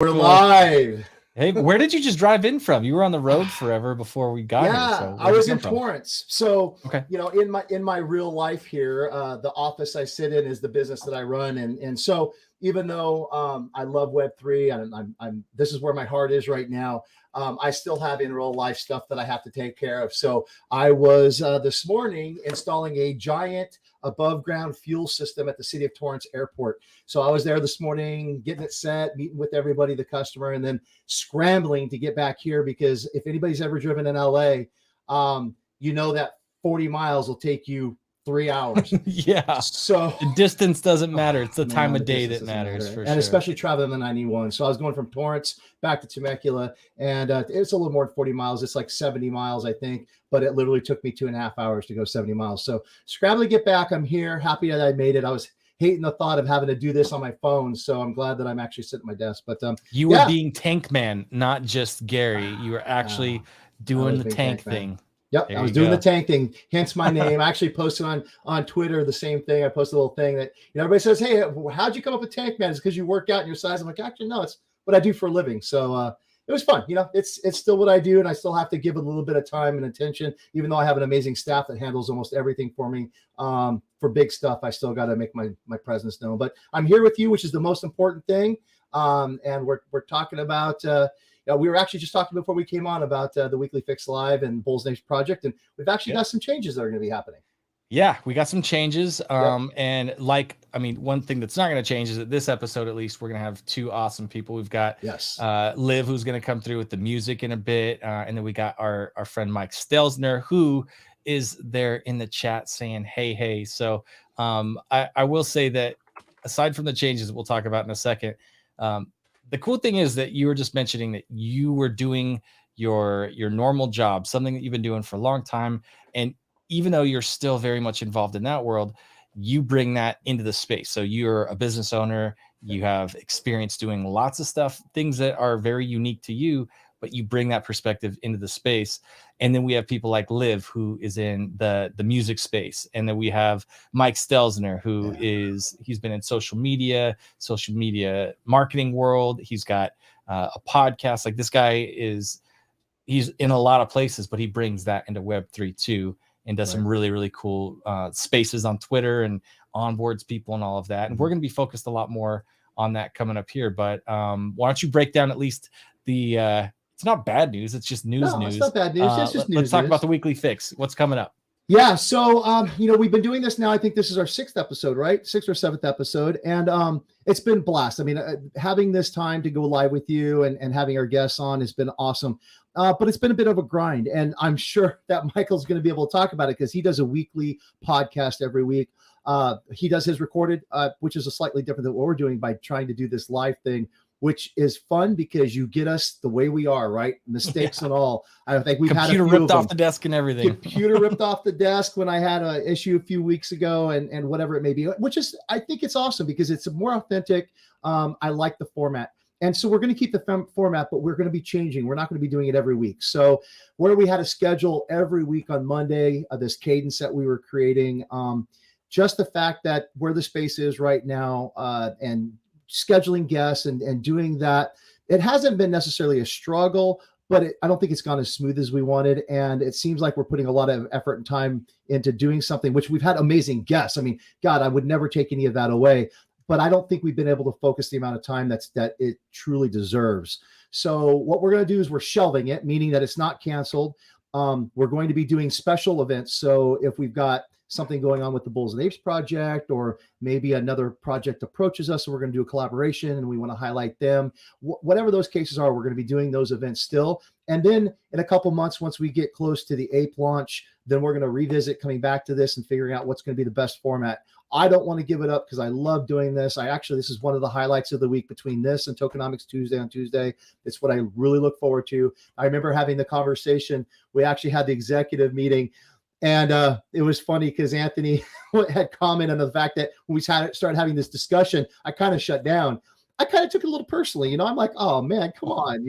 We're live. Hey, where did you just drive in from? You were on the road forever before we got here. So I was in Torrance. So, okay. In my real life here, the office I sit in is the business that I run, and so even though I love Web3 and I'm this is where my heart is right now, I still have in real life stuff that I have to take care of. So I was this morning installing a giant above ground fuel system at the City of Torrance Airport. So I was there this morning, getting it set, meeting with everybody, the customer, and then scrambling to get back here because if anybody's ever driven in LA, you know that 40 miles will take you 3 hours. Yeah. So the distance doesn't matter. It's the time of day that matters for sure. And especially traveling the 91. So I was going from Torrance back to Temecula, and it's a little more than 40 miles. It's like 70 miles, I think, but it literally took me 2.5 hours to go 70 miles. So scrambling to get back. I'm here, happy that I made it. I was hating the thought of having to do this on my phone. So I'm glad that I'm actually sitting at my desk. But you were being Tank Man, not just Gary. You were actually doing the tank thing. Yep, I was doing the tank thing, hence my name. I actually posted on Twitter the same thing. I posted a little thing that everybody says, "Hey, how'd you come up with Tank Man?" It's because you work out in your size. I'm like, actually, no, it's what I do for a living. So it was fun. It's still what I do, and I still have to give it a little bit of time and attention, even though I have an amazing staff that handles almost everything for me. For big stuff, I still got to make my presence known. But I'm here with you, which is the most important thing. And we're talking about. We were actually just talking before we came on about the Weekly Fix Live and Bulls Names Project, and we've actually got some changes that are going to be happening. Yeah, we got some changes. And one thing that's not going to change is that this episode, at least, we're going to have two awesome people. We've got Liv, who's going to come through with the music in a bit. And then we got our friend Mike Stelzner, who is there in the chat saying, hey. So I will say that aside from the changes that we'll talk about in a second, the cool thing is that you were just mentioning that you were doing your normal job, something that you've been doing for a long time. And even though you're still very much involved in that world, you bring that into the space. So you're a business owner, you have experience doing lots of stuff, things that are very unique to you, but you bring that perspective into the space. And then we have people like Liv, who is in the music space. And then we have Mike Stelzner, who he's been in social media marketing world. He's got a podcast. Like this guy he's in a lot of places, but he brings that into Web3 too, and does some really, really cool spaces on Twitter and onboards people and all of that. And we're going to be focused a lot more on that coming up here. But why don't you break down at least the it's not bad news. It's just news. It's not bad news. It's just news. Let's talk about the Weekly Fix. What's coming up? Yeah. So, we've been doing this now. I think this is our 6th episode, right? 6th or 7th episode. And it's been blast. I mean, having this time to go live with you and having our guests on has been awesome. But it's been a bit of a grind. And I'm sure that Michael's going to be able to talk about it because he does a weekly podcast every week. He does his recorded, which is a slightly different than what we're doing by trying to do this live thing, which is fun because you get us the way we are, right? Mistakes and all. I think we've had a few ripped off the desk and everything. Computer ripped off the desk when I had an issue a few weeks ago and whatever it may be, which is, I think it's awesome because it's more authentic. I like the format. And so we're going to keep the format, but we're going to be changing. We're not going to be doing it every week. So where we had a schedule every week on Monday, this cadence that we were creating, just the fact that where the space is right now and scheduling guests and doing that, it hasn't been necessarily a struggle, but I don't think it's gone as smooth as we wanted. And it seems like we're putting a lot of effort and time into doing something, which we've had amazing guests. I mean, God, I would never take any of that away, but I don't think we've been able to focus the amount of time that it truly deserves. So what we're going to do is we're shelving it, meaning that it's not canceled. We're going to be doing special events. So if we've got something going on with the Bulls and Apes project, or maybe another project approaches us and we're going to do a collaboration and we want to highlight them. Whatever those cases are, we're going to be doing those events still. And then in a couple months, once we get close to the Ape launch, then we're going to revisit coming back to this and figuring out what's going to be the best format. I don't want to give it up because I love doing this. This is one of the highlights of the week between this and Tokenomics Tuesday on Tuesday. It's what I really look forward to. I remember having the conversation. We actually had the executive meeting. And it was funny because Anthony had commented on the fact that when we started having this discussion, I kind of shut down. I kind of took it a little personally, I'm like, oh man, come on,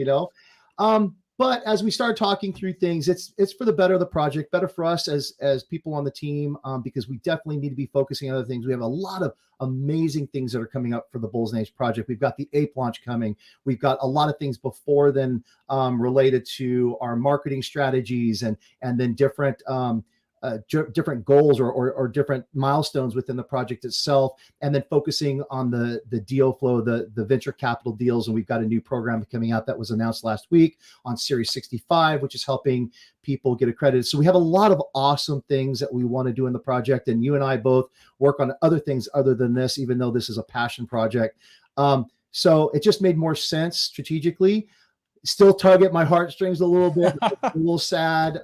But as we start talking through things, it's for the better of the project, better for us as people on the team, because we definitely need to be focusing on other things. We have a lot of amazing things that are coming up for the Bulls and Apes project. We've got the ape launch coming. We've got a lot of things before then, related to our marketing strategies and then different different goals or different milestones within the project itself, and then focusing on the deal flow, the venture capital deals. And we've got a new program coming out that was announced last week on Series 65, which is helping people get accredited. So we have a lot of awesome things that we want to do in the project, and you and I both work on other things other than this, even though this is a passion project. So it just made more sense strategically. Still tug at my heartstrings a little bit, a little sad.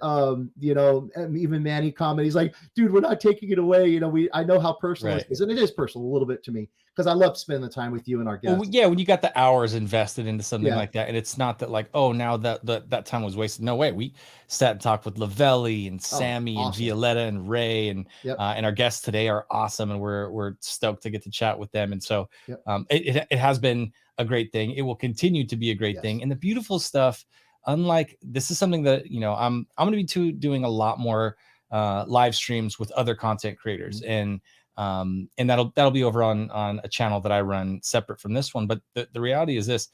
Even Manny commented, he's like, dude, we're not taking it away. I know how personal it is, and it is personal a little bit to me, because I love spending the time with you and our guests. Well, yeah, when you got the hours invested into something like that, and it's not that like, oh, now that time was wasted. No way. We sat and talked with Lavelli and Sammy and Violetta and Ray, and our guests today are awesome, and we're stoked to get to chat with them. And so it has been a great thing. It will continue to be a great thing. And the beautiful stuff, unlike this, is something that I'm going to be doing a lot more live streams with other content creators, and that'll be over on a channel that I run separate from this one. But the reality is this: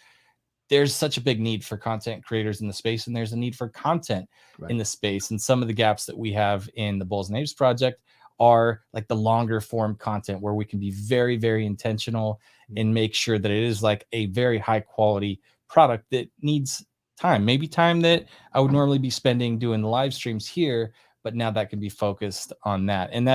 there's such a big need for content creators in the space, and there's a need for content in the space. And some of the gaps that we have in the Bulls and Apes project are like the longer form content, where we can be very, very intentional and make sure that it is like a very high quality product that needs time, maybe time that I would normally be spending doing the live streams here, but now that can be focused on that. And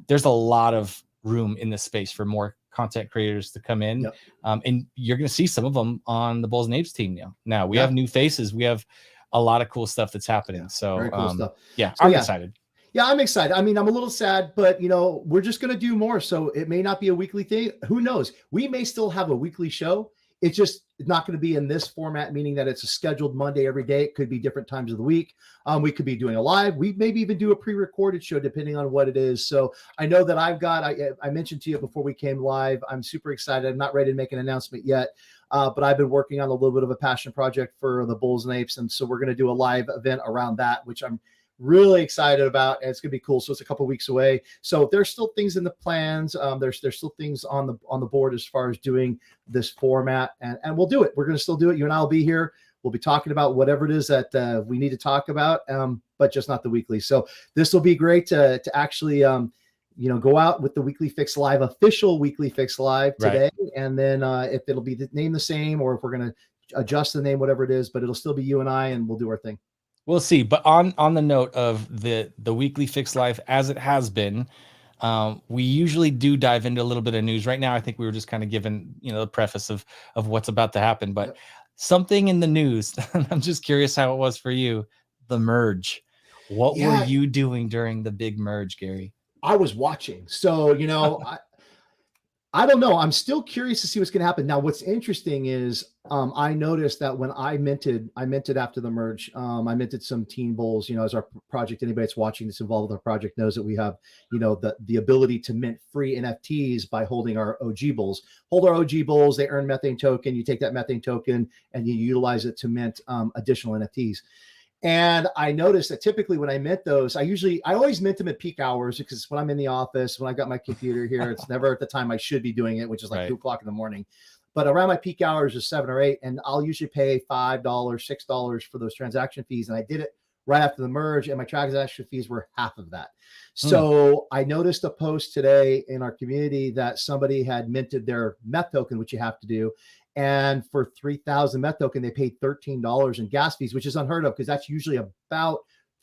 there's a lot of room in this space for more content creators to come in. And you're going to see some of them on the Bulls and Apes team now. We have new faces. We have a lot of cool stuff that's happening. So, very cool stuff. I'm excited. Yeah, I'm excited. I mean, I'm a little sad, but we're just going to do more. So it may not be a weekly thing. Who knows? We may still have a weekly show. It's just not going to be in this format, meaning that it's a scheduled Monday every day. It could be different times of the week. We could be doing a live. We maybe even do a pre-recorded show, depending on what it is. So I know that I mentioned to you before we came live, I'm super excited. I'm not ready to make an announcement yet, but I've been working on a little bit of a passion project for the Bulls and Apes. And so we're going to do a live event around that, which I'm really excited about, and it's gonna be cool. So it's a couple of weeks away. So there's still things in the plans. There's still things on the board as far as doing this format, and we'll do it. We're gonna still do it. You and I will be here. We'll be talking about whatever it is that we need to talk about, but just not the weekly. So this will be great to actually go out with the Weekly Fix Live, official Weekly Fix Live today, and then if it'll be the name the same, or if we're gonna adjust the name, whatever it is, but it'll still be you and I, and we'll do our thing. We'll see. But on the note of the Weekly Fix Live, as it has been, we usually do dive into a little bit of news. Right now, I think we were just kind of given, the preface of what's about to happen. But something in the news, I'm just curious how it was for you, the merge. What were you doing during the big merge, Gary? I was watching. So, I don't know. I'm still curious to see what's going to happen. Now, what's interesting is I noticed that when I minted after the merge, I minted some teen bulls, as our project, anybody that's watching that's involved with our project knows that we have, the ability to mint free NFTs by holding our OG bulls. Hold our OG bulls, they earn methane token. You take that methane token and you utilize it to mint additional NFTs. And I noticed that typically when I mint those, I always mint them at peak hours, because when I'm in the office, when I got my computer here, it's never at the time I should be doing it, which is like 2 o'clock in the morning. But around my peak hours is 7 or 8, and I'll usually pay $5, $6 for those transaction fees. And I did it right after the merge, and my transaction fees were half of that. So I noticed a post today in our community that somebody had minted their meth token, which you have to do. And for 3,000 meth token, they paid $13 in gas fees, which is unheard of, because that's usually about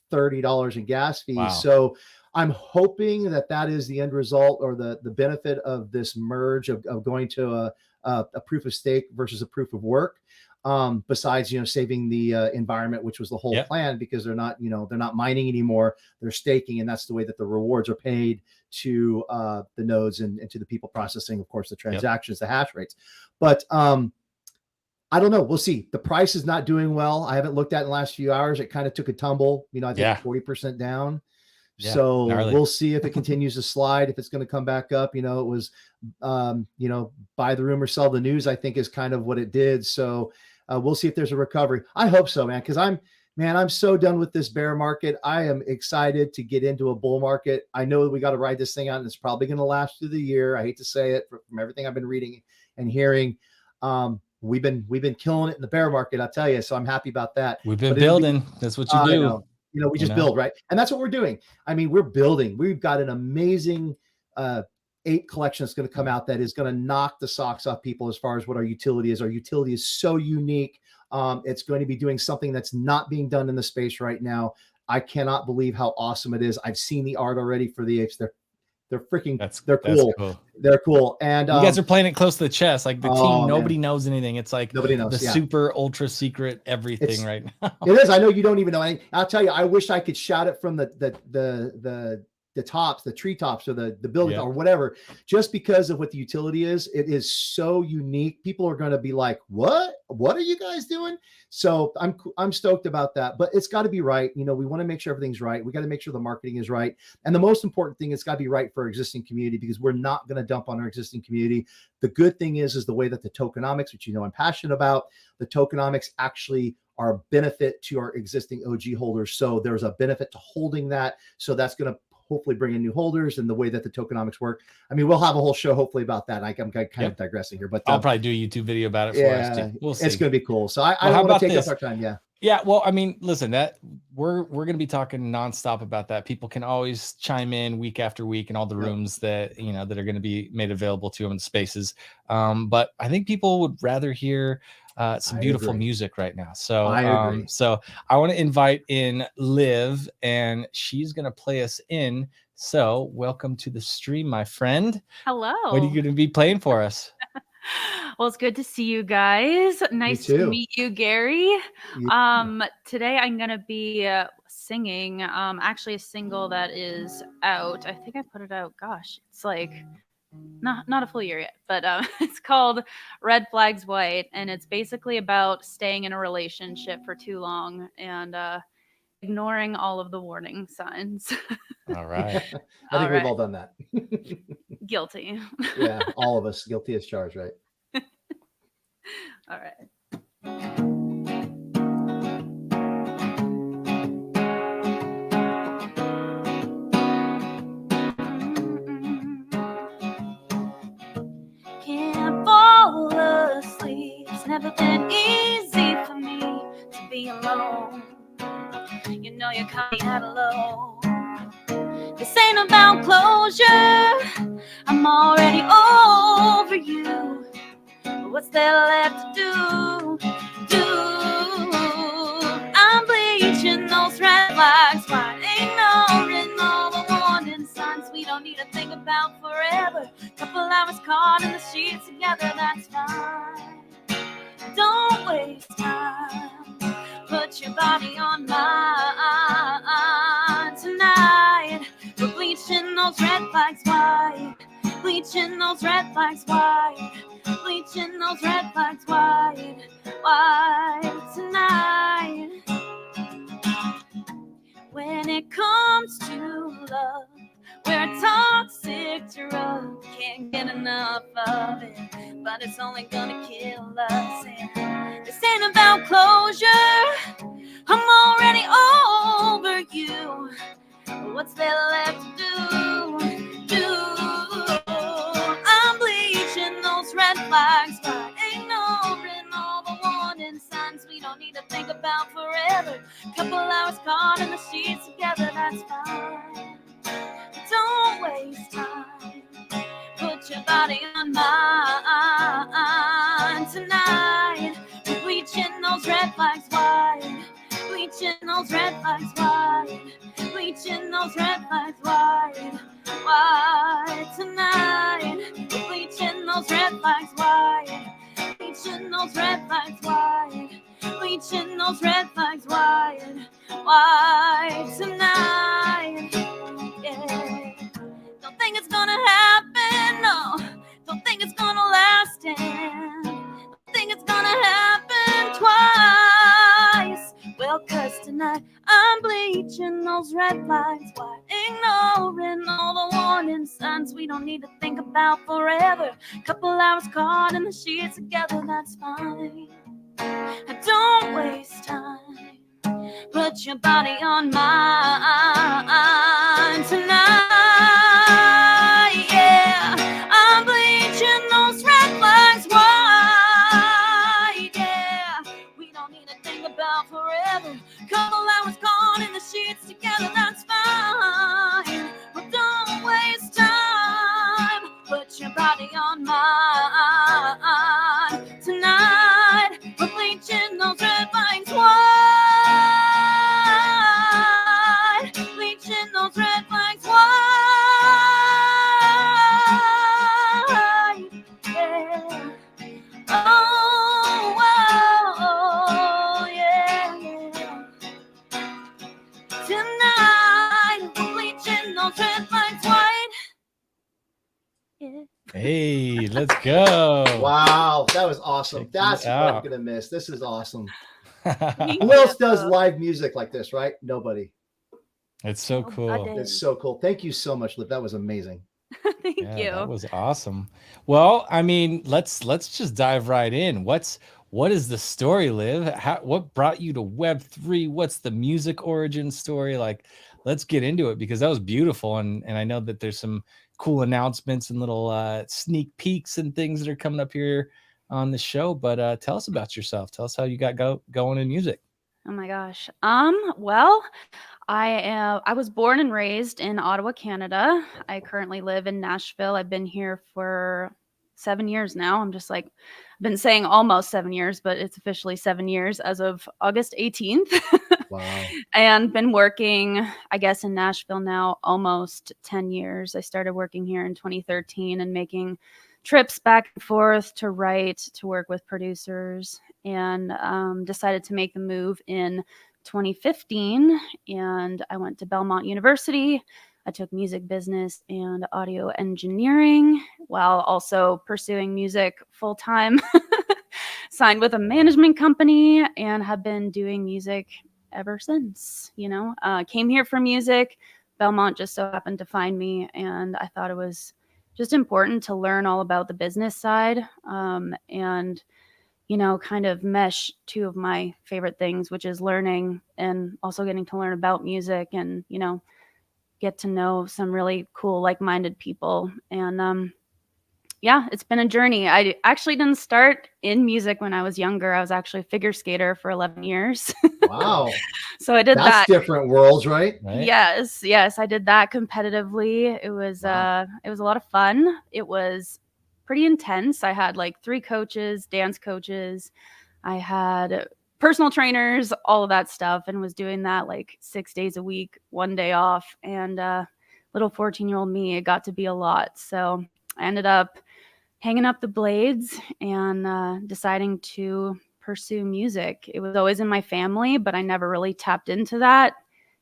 $30 in gas fees. Wow. So I'm hoping that is the end result, or the benefit of this merge of going to a proof of stake versus a proof of work. Besides, saving the environment, which was the whole plan, because they're not mining anymore, they're staking. And that's the way that the rewards are paid to the nodes and to the people processing, of course, the transactions, the hash rates. But I don't know. We'll see. The price is not doing well. I haven't looked at it in the last few hours. It kind of took a tumble, I think 40% down. Yeah, so gnarly. We'll see if it continues to slide, if it's going to come back up. It was, buy the rumor, sell the news, I think is kind of what it did. So we'll see if there's a recovery. I hope so, man, because I'm so done with this bear market. I am excited to get into a bull market. I know that we got to ride this thing out, and it's probably going to last through the year. I hate to say it, from everything I've been reading and hearing. We've been killing it in the bear market, I'll tell you. So I'm happy about that. We've been building. That's what you do. We just build, right? And that's what we're doing. I mean, we're building. We've got an amazing 8 collection that's going to come out that is going to knock the socks off people as far as what our utility is. Our utility is so unique. It's going to be doing something that's not being done in the space right now. I cannot believe how awesome it is. I've seen the art already for the apes. They're freaking, they're cool. They're cool. And you guys are playing it close to the chest. Like the team, nobody knows anything. It's like nobody knows the super ultra secret everything right now. It is. I know you don't even know anything. I'll tell you, I wish I could shout it from the tops, the treetops, or the building or whatever, just because of what the utility is. It is so unique. People are going to be like, what are you guys doing? So I'm stoked about that, but it's got to be right. We want to make sure everything's right. We got to make sure the marketing is right. And the most important thing, it's got to be right for our existing community, because we're not going to dump on our existing community. The good thing is the way that the tokenomics, which I'm passionate about, the tokenomics actually are a benefit to our existing OG holders. So there's a benefit to holding that. So that's going to hopefully bring in new holders, and the way that the tokenomics work. I mean, we'll have a whole show hopefully about that. I'm kind of digressing here, but I'll probably do a YouTube video about it for us too. We'll see. It's going to be cool. So I don't want to take up our time. Yeah. Well, I mean, listen, that we're going to be talking nonstop about that. People can always chime in week after week in all the rooms that, that are going to be made available to them in spaces. But I think people would rather hear some beautiful music right now. So I want to invite in Liv, and she's going to play us in. So welcome to the stream, my friend. Hello. What are you going to be playing for us? Well, it's good to see you guys. Nice to meet you, Gary. Today I'm going to be singing actually a single that is out. I think I put it out. Gosh, it's like not a full year yet, but it's called Red Flags White, and it's basically about staying in a relationship for too long and ignoring all of the warning signs. All right. I think we've all done that. Guilty. Yeah, all of us guilty as charged, right? All right. Can't fall asleep. It's never been easy for me to be alone. You caught me at a low. This ain't about closure. I'm already over you. But what's there left to do? I'm bleaching those red flags white, ignoring all the warning signs we don't need to think about forever. Couple hours caught in the sheets together, that's fine. Don't waste time. Put your body on mine tonight. We're bleaching those red flags white. Bleaching those red flags white. Bleaching those red flags white. White tonight. When it comes to love, we're a toxic drug. Can't get enough of it, but it's only gonna kill us. And this ain't about closure. I'm already over you. What's there left to do? I'm bleaching those red flags by ignoring all the warning signs we don't need to think about forever. Couple hours caught in the sheets together, that's fine. Don't waste time. Put your body on mine tonight. We're bleaching those red flags white. Bleaching those red flags white. Bleaching those red flags white. White tonight. We're bleaching those red flags white. Bleaching those red flags white. Bleaching those red flags white. White tonight. Yeah. Don't think it's gonna happen, no. Don't think it's gonna last, and don't think it's gonna happen twice. Well, 'cause tonight I'm bleaching those red flags white, ignoring all the warning signs we don't need to think about forever. Couple hours caught in the sheets together, that's fine. Don't waste time. Put your body on mine tonight. Yeah, I'm bleaching those red flags white. Yeah, we don't need to think about forever. Couple hours gone in the sheets together, that's fine. But don't waste time. Put your body on mine tonight. We're bleaching those red flags white. Bleaching those red flags white. Yeah. Oh, oh, yeah, yeah. Tonight, we're bleaching those red flags white. Yeah. Hey, let's go. Wow, that was awesome. Check That's it what out. I'm gonna miss. This is awesome. Thank Who else you. does live music like this, right? Nobody. It's so cool. Nobody. It's so cool. Thank you so much, Liv. That was amazing. Thank Yeah, you. that was awesome. Well, I mean, let's just dive right in. What is the story, Liv? What brought you to Web3? What's the music origin story? Like, let's get into it, because that was beautiful, and I know that there's some cool announcements and little sneak peeks and things that are coming up here on the show. But tell us about yourself. Tell us how you got going in music. Oh my gosh. Well, I was born and raised in Ottawa, Canada. I currently live in Nashville. I've been here for 7 years now. I'm just like, I've been saying almost 7 years, but it's officially 7 years as of August 18th. Wow. And been working, I guess, in Nashville now almost 10 years. I started working here in 2013 and making trips back and forth to write, to work with producers, and decided to make the move in 2015. And I went to Belmont University. I took music business and audio engineering while also pursuing music full time. Signed with a management company and have been doing music ever since. Came here for music. Belmont just so happened to find me, and I thought it was just important to learn all about the business side, and kind of mesh two of my favorite things, which is learning and also getting to learn about music, and get to know some really cool like-minded people. And yeah, it's been a journey. I actually didn't start in music when I was younger. I was actually a figure skater for 11 years. Wow. So I did That's that. different worlds, right? Yes, I did that competitively. It was Wow. it was a lot of fun. It was pretty intense. I had like 3 coaches, dance coaches. I had personal trainers, all of that stuff, and was doing that like 6 days a week, 1 day off. And little 14-year-old me, it got to be a lot. So I ended up hanging up the blades and deciding to pursue music. It was always in my family, but I never really tapped into that.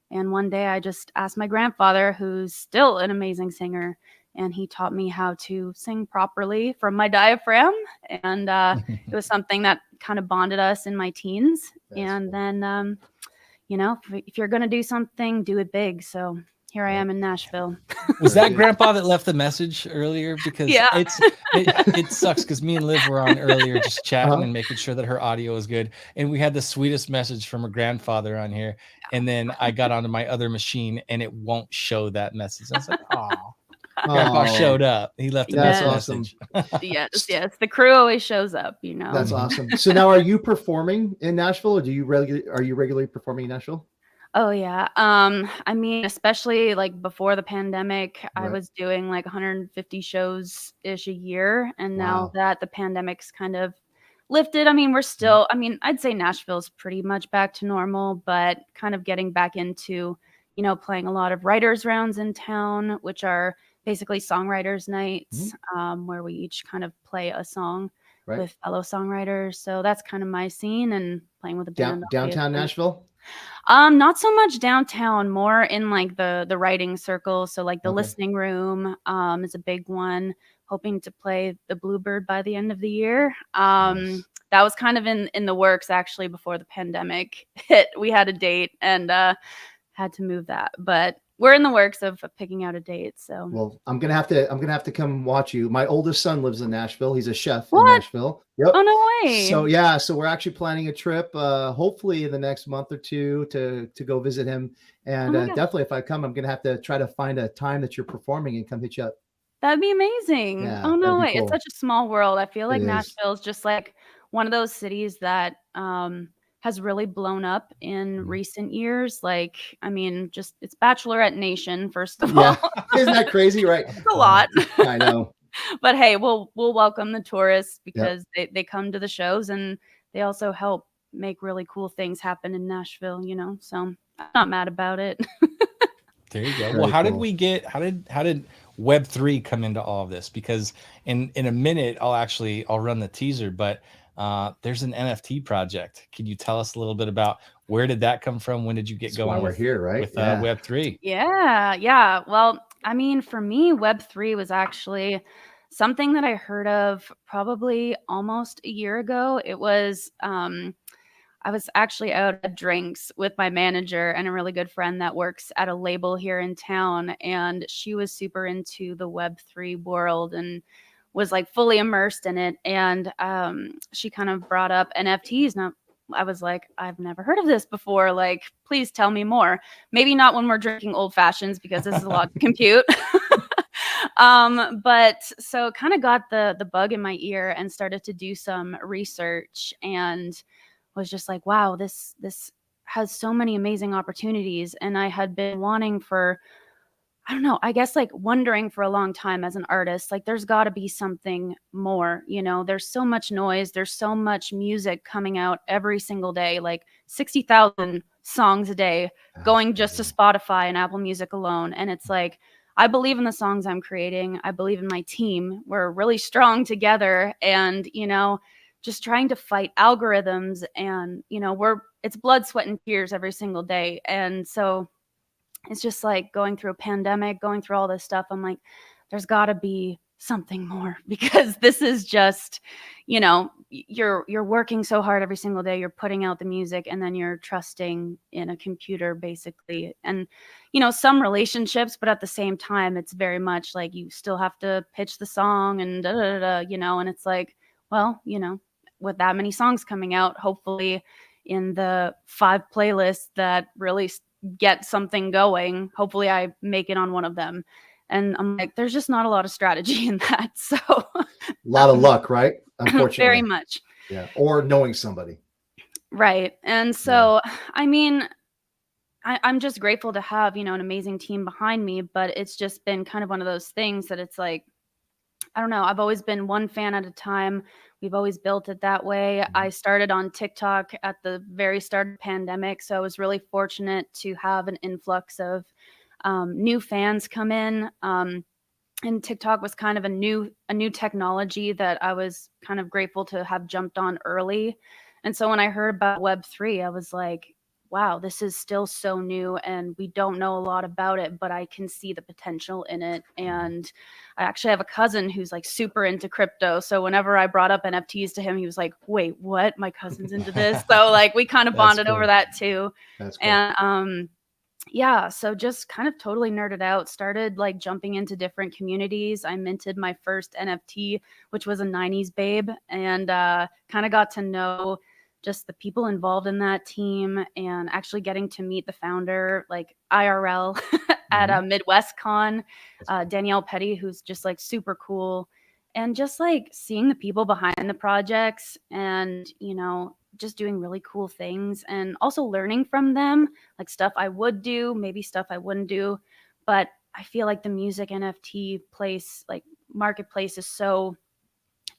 And one day I just asked my grandfather, who's still an amazing singer, and he taught me how to sing properly from my diaphragm. And it was something that kind of bonded us in my teens. That's and cool. then, if you're going to do something, do it big. So here I am in Nashville. Was that grandpa that left the message earlier? Because Yeah. it sucks, because me and Liv were on earlier just chatting and making sure that her audio is good. And we had the sweetest message from her grandfather on here. And then I got onto my other machine and it won't show that message. I was like, oh, grandpa showed up. He left a That's nice awesome. message. Yes. The crew always shows up, That's awesome. So now, are you performing in Nashville, or are you regularly performing in Nashville? Oh yeah. I mean, especially like before the pandemic, I Right. was doing like 150 shows ish a year. And now Wow. that the pandemic's kind of lifted, I mean, we're still, I'd say Nashville's pretty much back to normal, but kind of getting back into, playing a lot of writers rounds in town, which are basically songwriters nights, where we each kind of play a song with fellow songwriters. So that's kind of my scene, and playing with a band. Downtown Nashville? Not so much downtown, more in like the writing circle. So like the listening room is a big one. Hoping to play the Bluebird by the end of the year. Nice. That was kind of in the works actually before the pandemic hit. We had a date and had to move that. But we're in the works of picking out a date. So well, I'm gonna have to come watch you. My oldest son lives in Nashville. He's a chef in what? Nashville. Yep. Oh, no way. So yeah, so we're actually planning a trip, hopefully in the next month or two to go visit him. And definitely, if I come, I'm gonna have to try to find a time that you're performing and come hit you up. That'd be amazing. Yeah, Oh, no that'd be way. It's cool. such a small world. I feel like It is. Nashville is just like one of those cities that has really blown up in recent years. Like, I mean, just it's Bachelorette Nation, first of all. Isn't that crazy, right? It's a lot. I know. But hey, we'll welcome the tourists because they come to the shows and they also help make really cool things happen in Nashville, you know. So I'm not mad about it. There you go. Very Well, how cool. did Web3 come into all of this? Because in a minute I'll run the teaser, but there's an NFT project. Can you tell us a little bit about where did that come from? When did you get That's going why we're here, right? with Web3? Yeah. Well, I mean, for me, Web3 was actually something that I heard of probably almost a year ago. It was I was actually out at drinks with my manager and a really good friend that works at a label here in town. And she was super into the Web3 world and was like fully immersed in it. And she kind of brought up NFTs. Now, I was like, I've never heard of this before. Like, please tell me more. Maybe not when we're drinking old fashions because this is a lot to compute. But so kind of got the bug in my ear and started to do some research and was just like, wow, this has so many amazing opportunities. And I had been wanting for, I don't know, I guess like wondering for a long time as an artist, like there's got to be something more, you know, there's so much noise, there's so much music coming out every single day, like 60,000 songs a day going just to Spotify and Apple Music alone. And it's like, I believe in the songs I'm creating. I believe in my team. We're really strong together. And, you know, just trying to fight algorithms and, you know, it's blood, sweat, and tears every single day. And so it's just like going through a pandemic, going through all this stuff. I'm like, there's got to be something more because this is just, you know, you're working so hard every single day. You're putting out the music and then you're trusting in a computer basically. And, you know, some relationships, but at the same time, it's very much like you still have to pitch the song and you know, and it's like, well, you know, with that many songs coming out, hopefully in the 5 playlists that really get something going, hopefully I make it on one of them. And I'm like, there's just not a lot of strategy in that. So a lot of luck, right? Unfortunately. Very much. Yeah. Or knowing somebody. Right. And so, I mean, I'm just grateful to have, you know, an amazing team behind me, but it's just been kind of one of those things that it's like, I don't know. I've always been one fan at a time. We've always built it that way. I started on TikTok at the very start of the pandemic. So I was really fortunate to have an influx of new fans come in. And TikTok was kind of a new technology that I was kind of grateful to have jumped on early. And so when I heard about Web3, I was like, wow, this is still so new and we don't know a lot about it, but I can see the potential in it. And I actually have a cousin who's like super into crypto. So whenever I brought up NFTs to him, he was like, wait, what? My cousin's into this. So like we kind of bonded over that too. That's cool. And yeah, so just kind of totally nerded out, started like jumping into different communities. I minted my first NFT, which was a 90s babe, and kind of got to know just the people involved in that team and actually getting to meet the founder like IRL at a Midwest Con, Danielle Petty, who's just like super cool. And just like seeing the people behind the projects and, you know, just doing really cool things and also learning from them, like stuff I would do, maybe stuff I wouldn't do. But I feel like the music NFT place, like marketplace, is so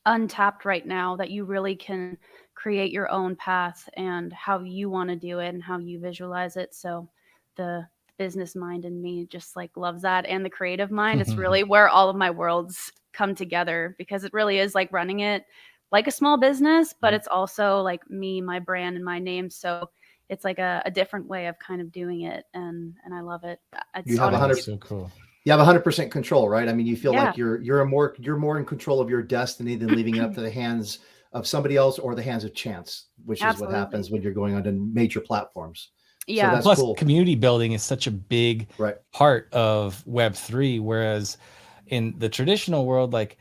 untapped right now that you really can create your own path and how you want to do it and how you visualize it. So the business mind in me just like loves that, and the creative mind. It's really where all of my worlds come together, because it really is like running it like a small business, but it's also like me, my brand, and my name. So it's like a different way of kind of doing it, and I love it. It's you have 100%. So cool. You have 100% control, right? I mean, you feel like you're more in control of your destiny than leaving it up to the hands of somebody else or the hands of chance, which is what happens when you're going on to major platforms. So that's Plus, cool. community building is such a big part of Web3, whereas in the traditional world, like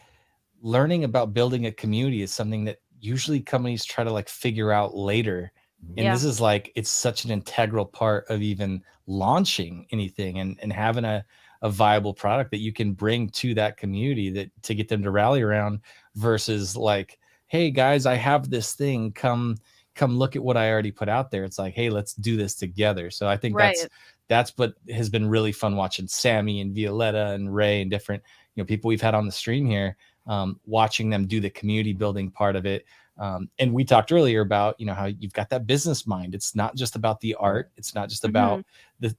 learning about building a community is something that usually companies try to like figure out later. And this is like, it's such an integral part of even launching anything and having a viable product that you can bring to that community that to get them to rally around versus like, hey guys, I have this thing, come look at what I already put out there. It's like, hey, let's do this together. So I think that's what has been really fun watching Sammy and Violetta and Ray and different, people we've had on the stream here, watching them do the community building part of it. And we talked earlier about, how you've got that business mind. It's not just about the art. It's not just about the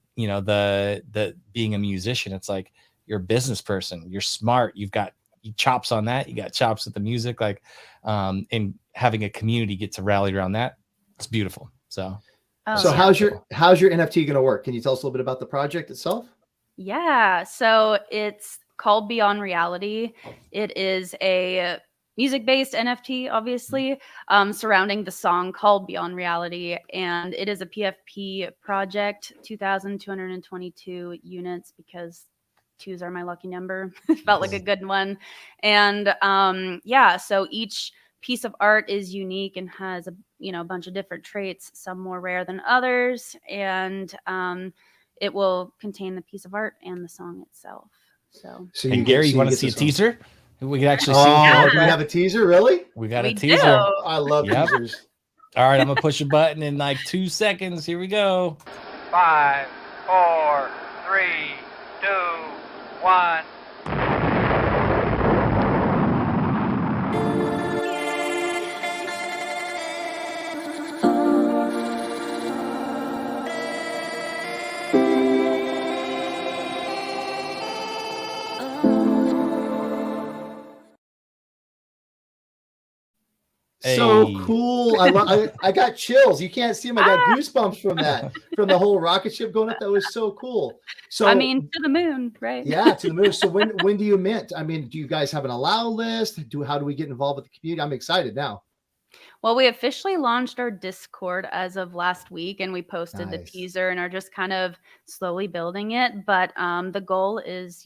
being a musician. It's like you're a business person. You're smart. You've got chops on that. You got chops with the music, like, and having a community get to rally around that. It's beautiful. So, how's your NFT going to work? Can you tell us a little bit about the project itself? Yeah. So it's called Beyond Reality. It is a music-based NFT, obviously, surrounding the song called Beyond Reality. And it is a PFP project, 2,222 units, because 2s are my lucky number. It felt like a good one. And so each piece of art is unique and has a bunch of different traits, some more rare than others. And it will contain the piece of art and the song itself. So and Gary, you want to see a teaser? We can actually see. Do we have a teaser? Really? We got a teaser. I love teasers. All right, I'm gonna push a button in like 2 seconds. Here we go. 5, 4, 3, 2, 1. So cool. I got chills. You can't see them. I got goosebumps from that, from the whole rocket ship going up. That was so cool. So to the moon, right? Yeah, to the moon. So when do you mint? I mean, do you guys have an allow list? How do we get involved with the community? I'm excited now. Well, we officially launched our Discord as of last week, and we posted the teaser and are just kind of slowly building it. But the goal is,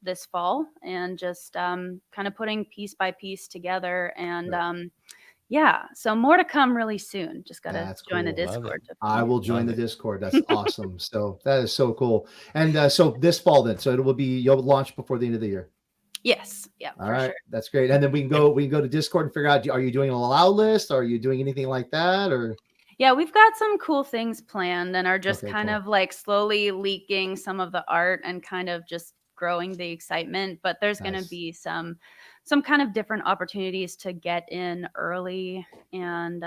this fall, and just kind of putting piece by piece together. And so more to come really soon. Just got to join the Discord. I will join the Discord. That's awesome. So that is so cool. And so this fall then, so you'll launch before the end of the year. Yes. Yeah. All right. Sure. That's great. And then we can go to Discord and figure out, are you doing an allow list? Are you doing anything like that? Or yeah, we've got some cool things planned and are just kind of like slowly leaking some of the art and kind of just growing the excitement. But there's going to be some kind of different opportunities to get in early. And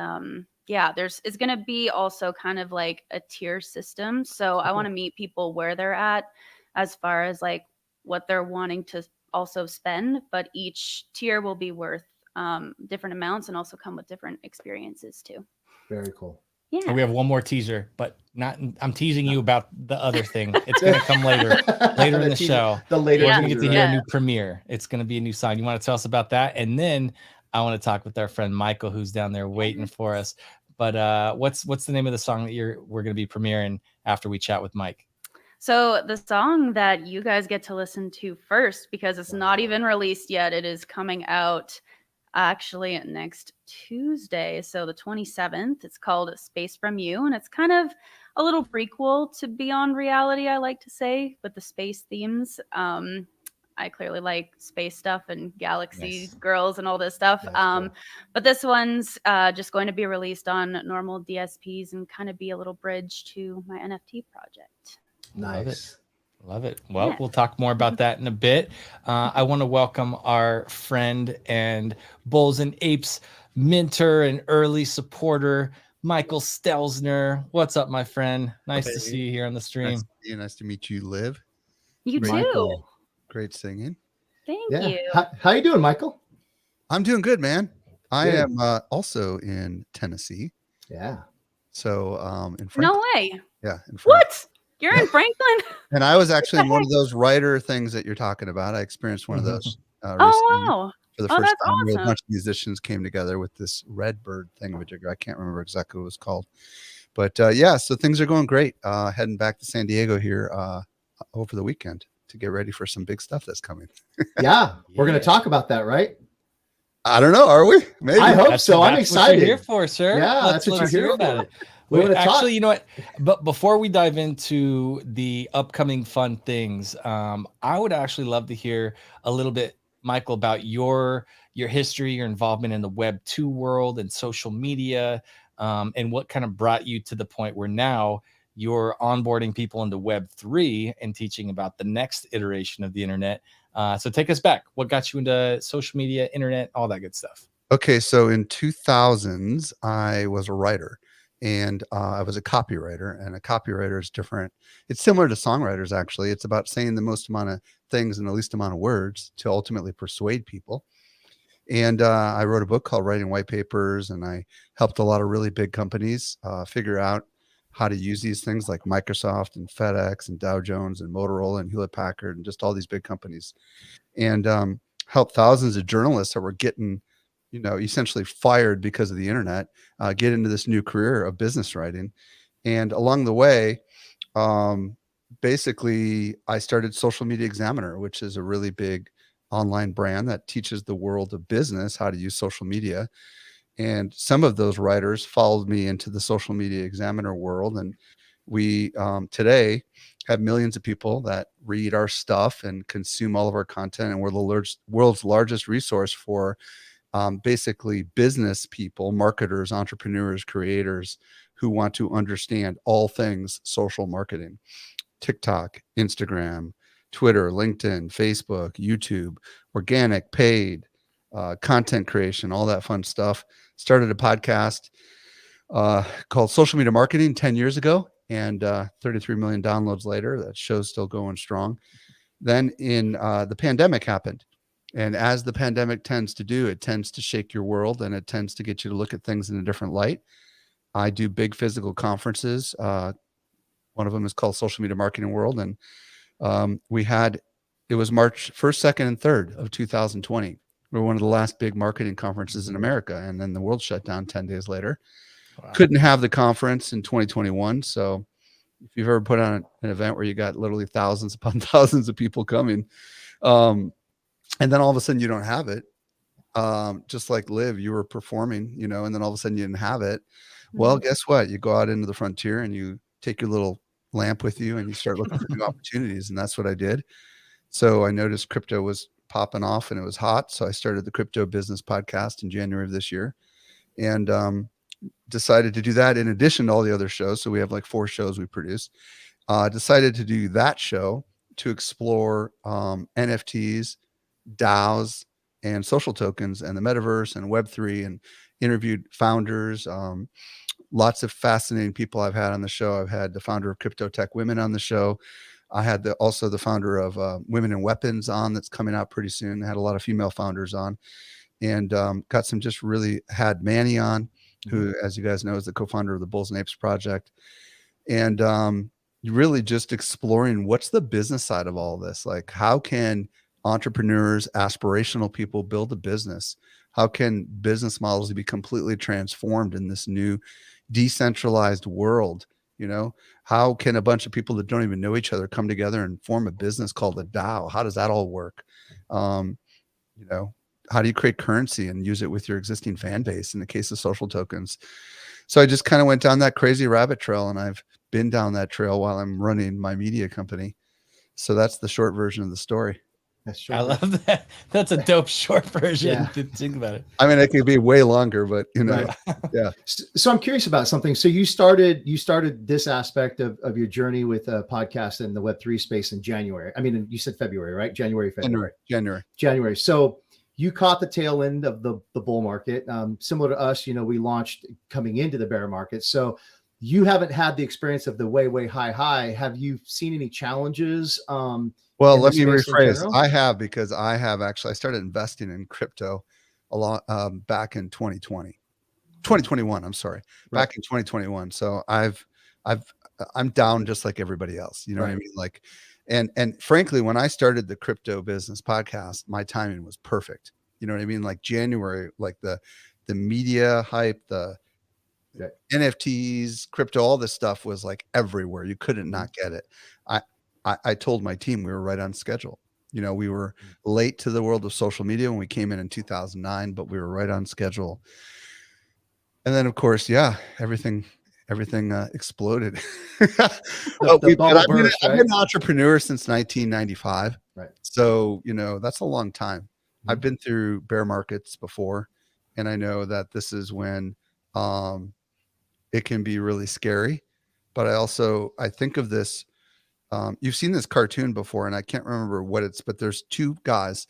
it's going to be also kind of like a tier system. So I want to meet people where they're at as far as like what they're wanting to also spend, but each tier will be worth different amounts and also come with different experiences too. Very cool. Yeah. We have one more teaser, but I'm teasing you about the other thing. It's going to come later in the show. The later, we're going to get to hear a new premiere. It's going to be a new song. You want to tell us about that? And then I want to talk with our friend Michael, who's down there waiting for us. But what's the name of the song that we're going to be premiering after we chat with Mike? So the song that you guys get to listen to first, because it's not even released yet, it is coming out actually next Tuesday, so the 27th. It's called Space From You, and it's kind of a little prequel to Beyond Reality, I like to say, with the space themes. I clearly like space stuff and galaxy girls and all this stuff. Cool. But this one's just going to be released on normal DSPs and kind of be a little bridge to my NFT project. Nice. Love it. Well, we'll talk more about that in a bit. I want to welcome our friend and Bulls and Apes mentor and early supporter, Michael Stelzner. What's up, my friend? Nice to see you here on the stream. Nice to meet you, Liv. You too. Michael. Great singing. Thank you. How you doing, Michael? I'm doing good, man. I am also in Tennessee. Yeah. So in Franklin. No way. Yeah. In what? You're in Franklin? And I was actually in one of those writer things that you're talking about. I experienced one of those recently wow. For the first that's time. Awesome. A bunch of musicians came together with this Redbird thingamajigger. I can't remember exactly what it was called. But yeah, so things are going great. Heading back to San Diego here over the weekend to get ready for some big stuff that's coming. Yeah, we're going to talk about that, right? I don't know. Are we? Maybe. I hope so. I'm excited. What you're here for, sir. Yeah, that's what you're here about it. Actually, you know what? But before we dive into the upcoming fun things, I would actually love to hear a little bit, Michael, about your history, your involvement in the Web 2 world and social media, and what kind of brought you to the point where now you're onboarding people into Web 3 and teaching about the next iteration of the internet. So take us back. What got you into social media, internet, all that good stuff? Okay, so in 2000s, I was a writer, and I was a copywriter, and a copywriter is different. It's similar to songwriters, actually. It's about saying the most amount of things in the least amount of words to ultimately persuade people. And I wrote a book called Writing White Papers, and I helped a lot of really big companies figure out how to use these things like Microsoft and FedEx and Dow Jones and Motorola and Hewlett Packard and just all these big companies, and helped thousands of journalists that were getting, essentially fired because of the internet, get into this new career of business writing. And along the way, basically I started Social Media Examiner, which is a really big online brand that teaches the world of business how to use social media. And some of those writers followed me into the Social Media Examiner world. And we today have millions of people that read our stuff and consume all of our content. And we're the world's largest resource for basically business people, marketers, entrepreneurs, creators who want to understand all things social marketing: TikTok, Instagram, Twitter, LinkedIn, Facebook, YouTube, organic, paid, content creation, all that fun stuff. Started a podcast called Social Media Marketing 10 years ago, and 33 million downloads later. That show's still going strong. Then in the pandemic happened. And as the pandemic tends to do, it tends to shake your world, and it tends to get you to look at things in a different light. I do big physical conferences. One of them is called Social Media Marketing World. And it was March 1st, 2nd, and 3rd of 2020. We were one of the last big marketing conferences in America. And then the world shut down 10 days later. Wow. Couldn't have the conference in 2021. So if you've ever put on an event where you got literally thousands upon thousands of people coming, and then all of a sudden you don't have it, just like Liv, you were performing, and then all of a sudden you didn't have it. Well, guess what? You go out into the frontier and you take your little lamp with you and you start looking for new opportunities. And that's what I did. So I noticed crypto was popping off and it was hot. So I started the Crypto Business Podcast in January of this year, and decided to do that in addition to all the other shows. So we have like 4 shows we produce. Decided to do that show to explore NFTs, DAOs, and social tokens and the metaverse and Web3, and interviewed founders. Lots of fascinating people I've had on the show. I've had the founder of Crypto Tech Women on the show. I had also the founder of Women in Weapons on, that's coming out pretty soon. I had a lot of female founders on, and got some just really, had Manny on, who, as you guys know, is the co-founder of the Bulls and Apes Project. And really just exploring what's the business side of all this. Like, how can entrepreneurs, aspirational people build a business? How can business models be completely transformed in this new decentralized world? How can a bunch of people that don't even know each other come together and form a business called a DAO? How does that all work? How do you create currency and use it with your existing fan base in the case of social tokens? So I just kind of went down that crazy rabbit trail, and I've been down that trail while I'm running my media company. So that's the short version of the story. I love that. That's a dope short version. To think about it. I mean, it could be way longer, but Right. Yeah. So I'm curious about something. So you started this aspect of your journey with a podcast in the Web3 space in January. I mean, you said February, right? February. January. So you caught the tail end of the bull market. Similar to us, we launched coming into the bear market. So you haven't had the experience of the way high. Have you seen any challenges? Well, let me rephrase. I have, because I started investing in crypto a lot back in 2021. I'm sorry, back in 2021. So I'm down just like everybody else. You know what I mean? Like, and frankly, when I started the Crypto Business Podcast, my timing was perfect. You know what I mean? Like January, like the media hype, the NFTs, crypto, all this stuff was like everywhere. You couldn't not get it. I told my team we were right on schedule. You know, we were late to the world of social media when we came in 2009, but we were right on schedule. And then, of course, everything exploded. I've been an entrepreneur since 1995. Right. So, you know, that's a long time. I've been through bear markets before, and I know that this is when it can be really scary. But I think of this. You've seen this cartoon before, and I can't remember what but there's two guys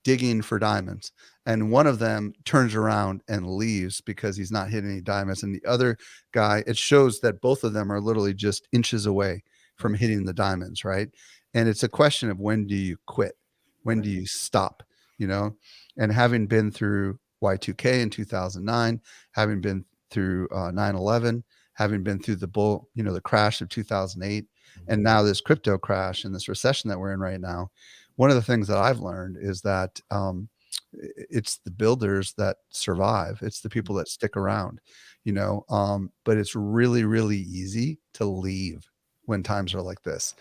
digging for diamonds, and one of them turns around and leaves because he's not hitting any diamonds, and the other guy, it shows that both of them are literally just inches away from hitting the diamonds, right? And it's a question of, when do you quit? When do you stop? You know, and having been through Y2K in 2009, having been through 9/11, having been through the crash of 2008, and now this crypto crash and this recession that we're in right now, one of the things that I've learned is that it's the builders that survive. It's the people that stick around, you know, but it's really, really easy to leave when times are like this.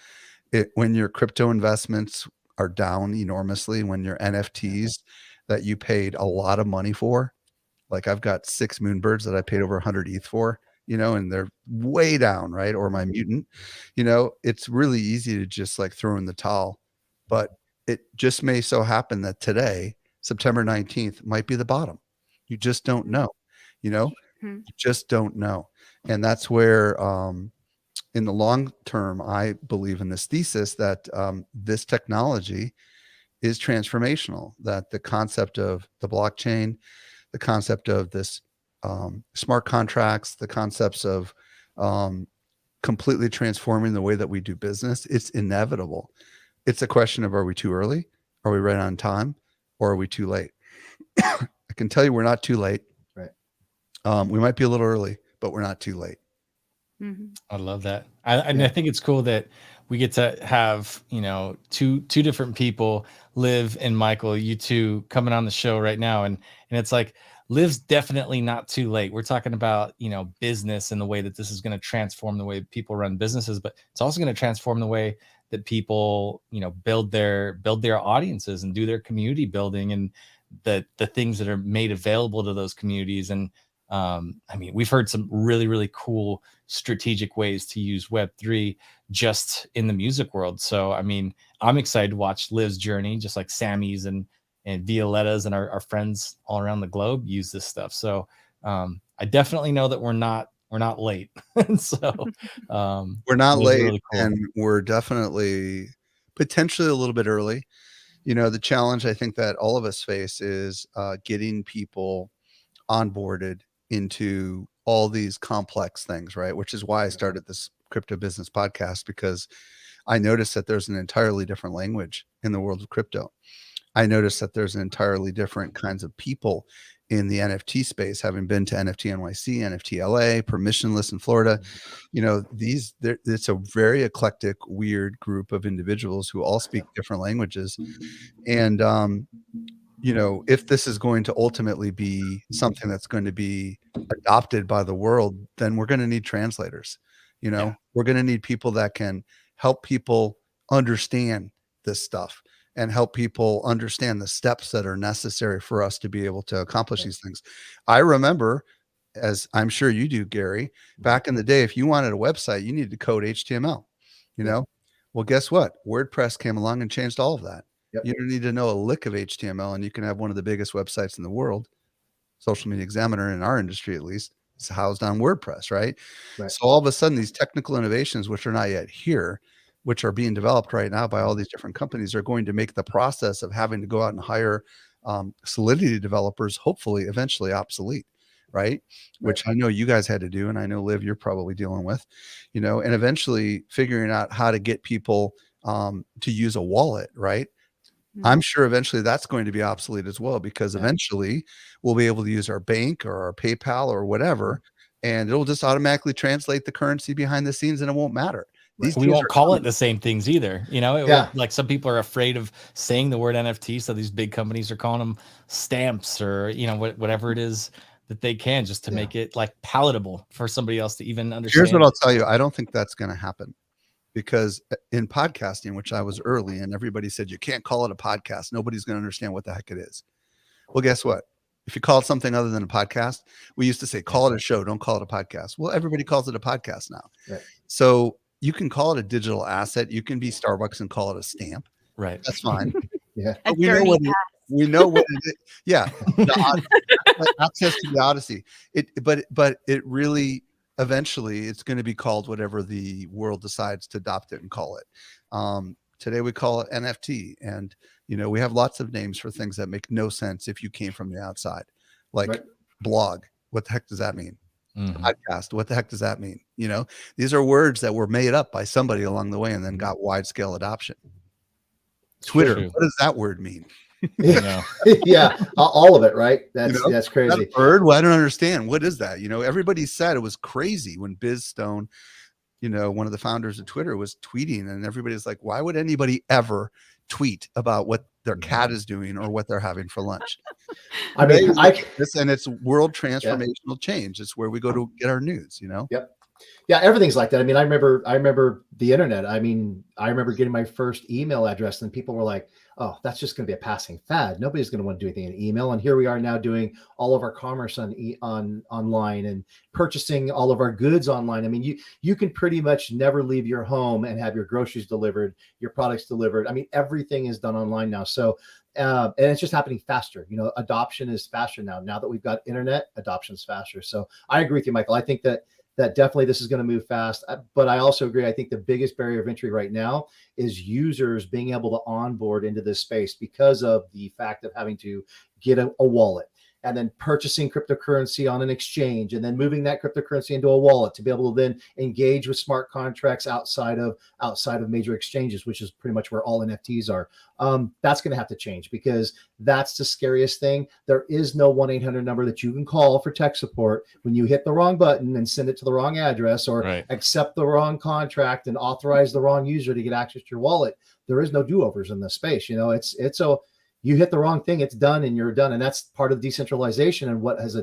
When your crypto investments are down enormously, when your NFTs that you paid a lot of money for, like I've got 6 Moonbirds that I paid over 100 ETH for, you know, and they're way down, right? Or my mutant, you know, it's really easy to just like throw in the towel. But it just may so happen that today, September 19th, might be the bottom. You just don't know, you know, you just don't know. And that's where, in the long term, I believe in this thesis that this technology is transformational, that the concept of the blockchain, the concept of this smart contracts, the concepts of completely transforming the way that we do business, it's inevitable. It's a question of, are we too early? Are we right on time? Or are we too late? I can tell you we're not too late. Right. We might be a little early, but we're not too late. I love that. I think it's cool that we get to have, you know, two different people, Liv and Michael, you two coming on the show right now. And it's like, Liv's definitely not too late. We're talking about, you know, business and the way that this is going to transform the way people run businesses, but it's also going to transform the way that people, you know, build their audiences and do their community building and the things that are made available to those communities. And I mean, we've heard some really, really cool strategic ways to use Web3 just in the music world. So, I mean, I'm excited to watch Liv's journey, just like Sammy's and Violetta's and our friends all around the globe use this stuff. So I definitely know that we're not late. So we're not late, really cool. And we're definitely potentially a little bit early. You know, the challenge I think that all of us face is getting people onboarded into all these complex things, right? Which is why I started this crypto business podcast, because I noticed that there's an entirely different language in the world of crypto. I noticed that there's an entirely different kinds of people in the NFT space, having been to NFT NYC, NFT LA, permissionless in Florida. You know, it's a very eclectic, weird group of individuals who all speak different languages. And, you know, if this is going to ultimately be something that's going to be adopted by the world, then we're going to need translators. You know, we're going to need people that can help people understand this stuff and help people understand the steps that are necessary for us to be able to accomplish these things. I remember, as I'm sure you do, Gary, back in the day, if you wanted a website, you needed to code HTML, you know? Well, guess what? WordPress came along and changed all of that. You don't need to know a lick of HTML, and you can have one of the biggest websites in the world. Social Media Examiner, in our industry at least, is housed on WordPress, right? So all of a sudden, these technical innovations, which are not yet here, which are being developed right now by all these different companies, are going to make the process of having to go out and hire Solidity developers, hopefully eventually obsolete, right? Which I know you guys had to do, and I know, Liv, you're probably dealing with, you know, and eventually figuring out how to get people to use a wallet, right? I'm sure eventually that's going to be obsolete as well, because eventually we'll be able to use our bank or our PayPal or whatever, and it'll just automatically translate the currency behind the scenes, and it won't matter. We won't call it the same things either. You know, like some people are afraid of saying the word NFT. So these big companies are calling them stamps or, you know, whatever it is that they can, just to make it like palatable for somebody else to even understand. Here's what I'll tell you. I don't think that's going to happen, because in podcasting, which I was early, and everybody said, you can't call it a podcast. Nobody's going to understand what the heck it is. Well, guess what? If you call it something other than a podcast, we used to say, call it a show. Don't call it a podcast. Well, everybody calls it a podcast now. Right. So you can call it a digital asset. You can be Starbucks and call it a stamp. Right. That's fine. Yeah. But we know what it is. Yeah. Access to the Odyssey. But it really, eventually it's going to be called whatever the world decides to adopt it and call it. Today we call it NFT, and we have lots of names for things that make no sense if you came from the outside, like blog. What the heck does that mean? Podcast. What the heck does that mean? These are words that were made up by somebody along the way and then got wide scale adoption. Twitter. True. What does that word mean? Yeah, all of it, right? That's crazy. That bird? Well, I don't understand. What is that? Everybody said it was crazy when Biz Stone, one of the founders of Twitter, was tweeting, and everybody's like, why would anybody ever tweet about what their cat is doing or what they're having for lunch? I mean, and it's world transformational change. It's where we go to get our news, Yep. Yeah, everything's like that. I mean, I remember the internet. I mean, I remember getting my first email address, and people were like, "Oh, that's just going to be a passing fad. Nobody's going to want to do anything in email." And here we are now doing all of our commerce on online and purchasing all of our goods online. I mean, you can pretty much never leave your home and have your groceries delivered, your products delivered. I mean, everything is done online now. So, and it's just happening faster. Adoption is faster now. Now that we've got internet, adoption is faster. So I agree with you, Michael. I think that definitely this is going to move fast. But I also agree. I think the biggest barrier of entry right now is users being able to onboard into this space because of the fact of having to get a wallet and then purchasing cryptocurrency on an exchange and then moving that cryptocurrency into a wallet to be able to then engage with smart contracts outside of major exchanges, which is pretty much where all NFTs are. That's going to have to change, because that's the scariest thing. There is no 1-800 number that you can call for tech support when you hit the wrong button and send it to the wrong address, or accept the wrong contract and authorize the wrong user to get access to your wallet. There is no do-overs in this space. You hit the wrong thing, it's done, and you're done. And that's part of decentralization and what has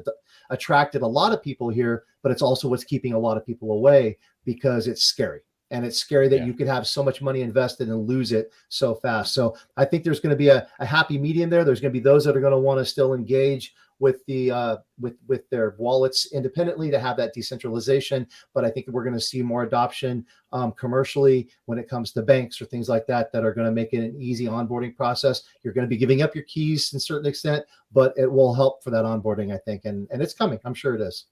attracted a lot of people here, but it's also what's keeping a lot of people away, because it's scary. And it's scary that you could have so much money invested and lose it so fast. So I think there's going to be a happy medium there. There's going to be those that are going to want to still engage with the with their wallets independently to have that decentralization. But I think we're going to see more adoption commercially when it comes to banks or things like that are going to make it an easy onboarding process. You're going to be giving up your keys to a certain extent, but it will help for that onboarding, I think. And it's coming. I'm sure it is.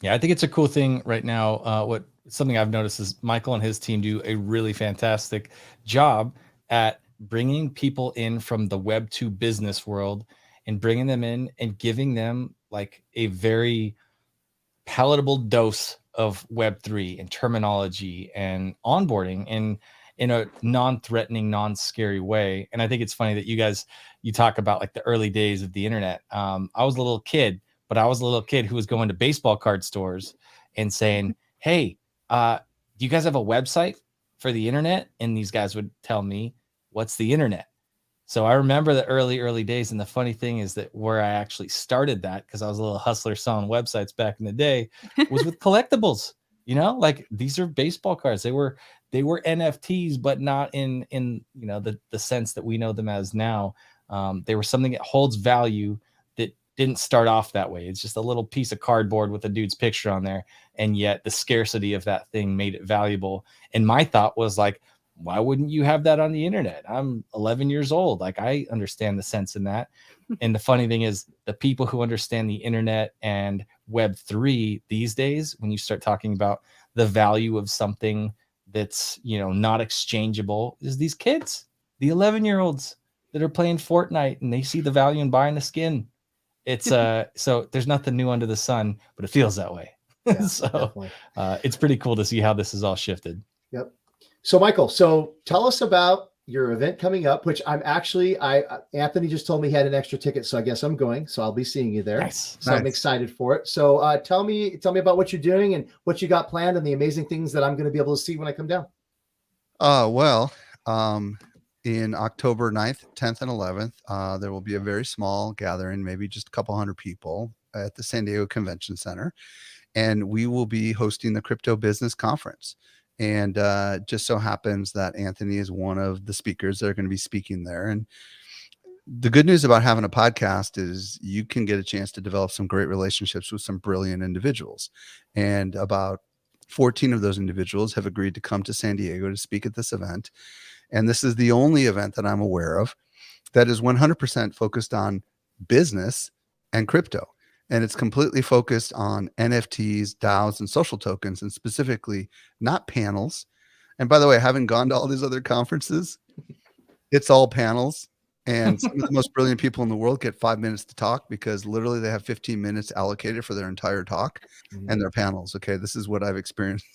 Yeah, I think it's a cool thing right now. Something I've noticed is Michael and his team do a really fantastic job at bringing people in from the Web2 business world and bringing them in and giving them like a very palatable dose of Web3 and terminology and onboarding in a non-threatening, non-scary way. And I think it's funny that you talk about like the early days of the internet. I was a little kid, but I was a little kid who was going to baseball card stores and saying, "Hey, do you guys have a website for the internet?" And these guys would tell me, "What's the internet?" So I remember the early days. And the funny thing is that where I actually started that, because I was a little hustler selling websites back in the day, was with collectibles. Like these are baseball cards. They were NFTs, but not in the sense that we know them as now. They were something that holds value that didn't start off that way. It's just a little piece of cardboard with a dude's picture on there. And yet the scarcity of that thing made it valuable. And my thought was like, why wouldn't you have that on the internet? I'm 11 years old. Like, I understand the sense in that. And the funny thing is, the people who understand the internet and Web3 these days, when you start talking about the value of something that's, not exchangeable, is these kids, the 11-year-olds that are playing Fortnite, and they see the value in buying a skin. It's so there's nothing new under the sun, but it feels that way. Yeah, so it's pretty cool to see how this has all shifted. Yep. So Michael, tell us about your event coming up, which Anthony just told me he had an extra ticket, so I guess I'm going. So I'll be seeing you there. Nice. So I'm excited for it. So tell me about what you're doing and what you got planned and the amazing things that I'm going to be able to see when I come down. In October 9th, 10th, and 11th, there will be a very small gathering, maybe just a couple hundred people. at the San Diego Convention Center, and we will be hosting the Crypto Business Conference. And just so happens that Anthony is one of the speakers that are going to be speaking there. And the good news about having a podcast is you can get a chance to develop some great relationships with some brilliant individuals. And about 14 of those individuals have agreed to come to San Diego to speak at this event. And this is the only event that I'm aware of that is 100% focused on business and crypto. And it's completely focused on NFTs, DAOs, and social tokens, and specifically not panels. And by the way, having gone to all these other conferences, it's all panels. And some of the most brilliant people in the world get 5 minutes to talk because literally they have 15 minutes allocated for their entire talk and their panels. Okay, this is what I've experienced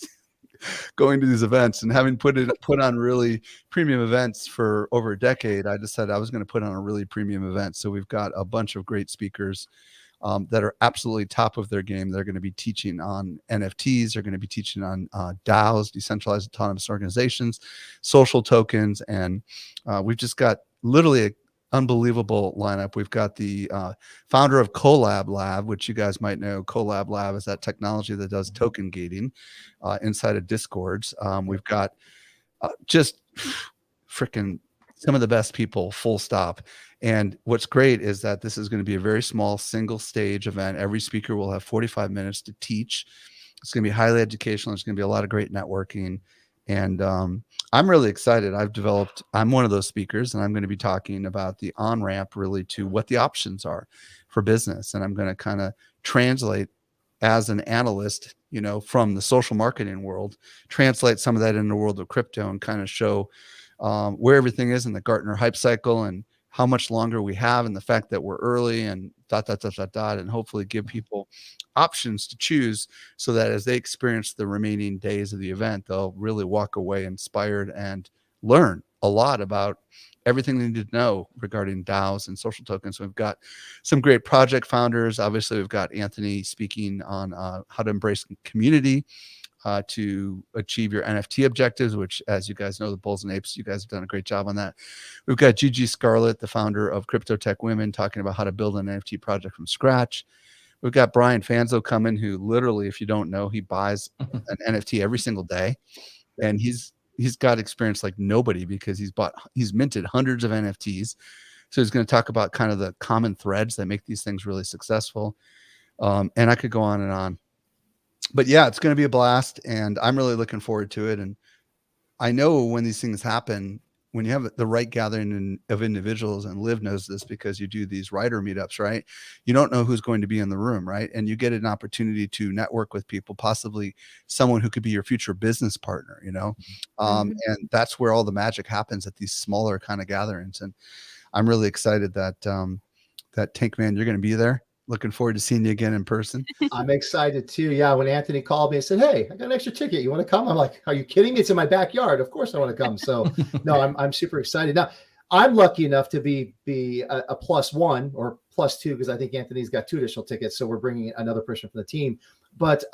going to these events, and having put on really premium events for over a decade. I decided I was going to put on a really premium event. So we've got a bunch of great speakers that are absolutely top of their game. They're going to be teaching on NFTs. They're going to be teaching on DAOs, decentralized autonomous organizations, social tokens, and we've just got literally an unbelievable lineup. We've got the founder of Collab Lab, which you guys might know. Collab Lab is that technology that does token gating inside of Discords. We've got just freaking some of the best people, full stop. And what's great is that this is going to be a very small single stage event. Every speaker will have 45 minutes to teach. It's going to be highly educational. There's going to be a lot of great networking. And I'm really excited. I'm one of those speakers, and I'm going to be talking about the on-ramp really to what the options are for business. And I'm going to kind of translate as an analyst, from the social marketing world, translate some of that in the world of crypto and kind of show where everything is in the Gartner hype cycle and how much longer we have, and the fact that we're early and ... and hopefully give people options to choose so that as they experience the remaining days of the event, they'll really walk away inspired and learn a lot about everything they need to know regarding DAOs and social tokens. So we've got some great project founders. Obviously, we've got Anthony speaking on how to embrace community to achieve your NFT objectives, which, as you guys know, the Bulls and Apes, you guys have done a great job on that. We've got Gigi Scarlett, the founder of Crypto Tech Women, talking about how to build an NFT project from scratch. We've got Brian Fanzo coming, who literally, if you don't know, he buys an NFT every single day, and he's got experience like nobody because he's minted hundreds of NFTs. So he's going to talk about kind of the common threads that make these things really successful. And I could go on and on. But yeah, it's going to be a blast, and I'm really looking forward to it. And I know when these things happen, when you have the right gathering of individuals, and Liv knows this because you do these writer meetups, right? You don't know who's going to be in the room, right? And you get an opportunity to network with people, possibly someone who could be your future business partner, and that's where all the magic happens at these smaller kind of gatherings. And I'm really excited that Tank Man, you're going to be there. Looking forward to seeing you again in person. I'm excited too. Yeah, when Anthony called me and said, "Hey, I got an extra ticket. You want to come?" I'm like, "Are you kidding me? It's in my backyard. Of course I want to come." So, no, I'm super excited. Now, I'm lucky enough to be a +1 or +2 because I think Anthony's got 2 additional tickets. So we're bringing another person from the team. But